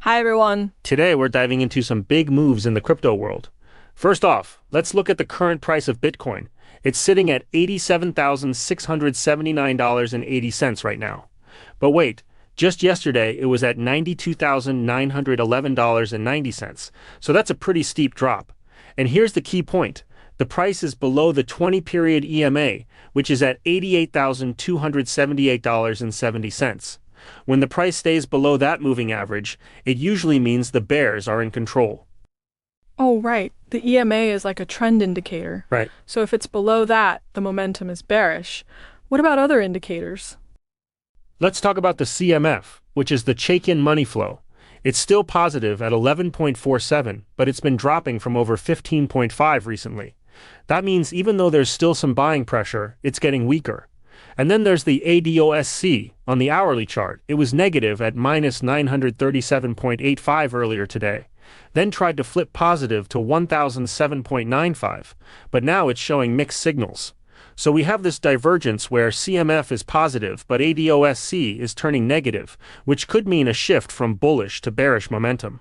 Hi everyone. Today we're diving into some big moves in the crypto world. First off, let's look at the current price of Bitcoin. It's sitting at $87,679.80 right now. But wait, just yesterday it was at $92,911.90, so that's a pretty steep drop. And here's the key point. The price is below the 20-period EMA, which is at $88,278.70. When the price stays below that moving average, it usually means the bears are in control. Oh, right. The EMA is like a trend indicator. Right. So if it's below that, the momentum is bearish. What about other indicators? Let's talk about the CMF, which is the check-in money flow. It's still positive at 11.47, but it's been dropping from over 15.5 recently. That means even though there's still some buying pressure, it's getting weaker. And then there's the ADOSC on the hourly chart. It was negative at minus 937.85 earlier today, then tried to flip positive to 1007.95, but now it's showing mixed signals. So we have this divergence where CMF is positive, but ADOSC is turning negative, which could mean a shift from bullish to bearish momentum.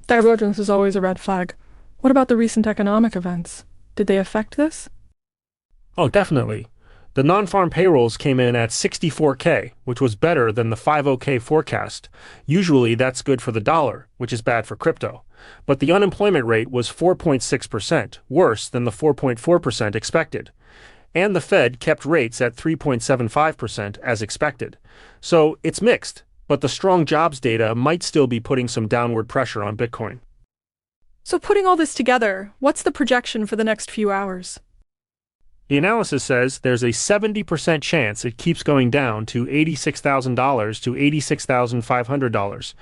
Divergence is always a red flag. What about the recent economic events? Did they affect this? Oh, definitely. The non-farm payrolls came in at 64K, which was better than the 50K forecast. Usually that's good for the dollar, which is bad for crypto. But the unemployment rate was 4.6%, worse than the 4.4% expected. And the Fed kept rates at 3.75% as expected. So it's mixed, but the strong jobs data might still be putting some downward pressure on Bitcoin. So putting all this together, what's the projection for the next few hours? The analysis says there's a 70% chance it keeps going down to $86,000 to $86,500.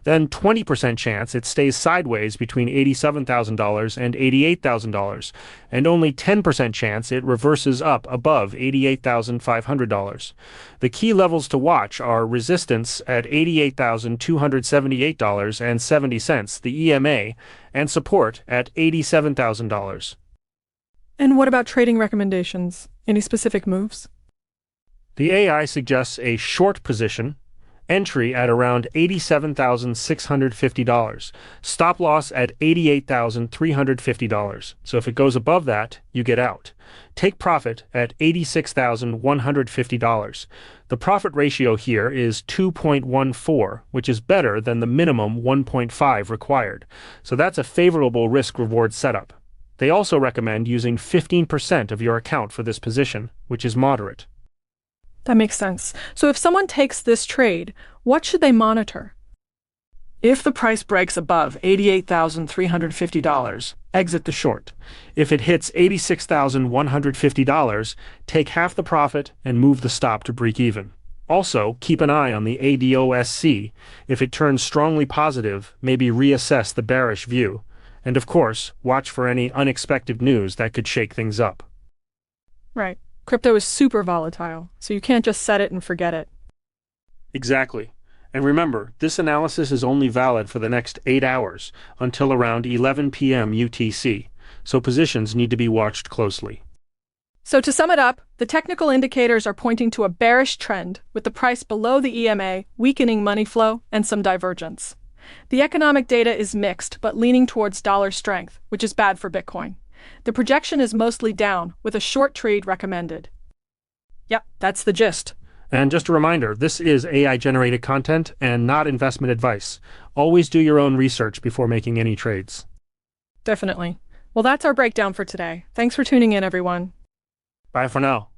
Then 20% chance it stays sideways between $87,000 and $88,000. And only 10% chance it reverses up above $88,500. The key levels to watch are resistance at $88,278.70, the EMA, and support at $87,000. And what about trading recommendations? Any specific moves? The AI suggests a short position, entry at around $87,650, stop loss at $88,350. So if it goes above that, you get out. Take profit at $86,150. The profit ratio here is 2.14, which is better than the minimum 1.5 required. So that's a favorable risk-reward setup. They also recommend using 15% of your account for this position, which is moderate. That makes sense. So if someone takes this trade, what should they monitor? If the price breaks above $88,350, exit the short. If it hits $86,150, take half the profit and move the stop to break even. Also, keep an eye on the ADOSC. If it turns strongly positive, maybe reassess the bearish view. And of course, watch for any unexpected news that could shake things up. Right. Crypto is super volatile, so you can't just set it and forget it. Exactly. And remember, this analysis is only valid for the next 8 hours, until around 11 p.m. UTC, so positions need to be watched closely. So to sum it up, the technical indicators are pointing to a bearish trend, with the price below the EMA, weakening money flow, and some divergence. The economic data is mixed, but leaning towards dollar strength, which is bad for Bitcoin. The projection is mostly down, with a short trade recommended. Yep, that's the gist. And just a reminder, this is AI-generated content and not investment advice. Always do your own research before making any trades. Definitely. Well, that's our breakdown for today. Thanks for tuning in, everyone. Bye for now.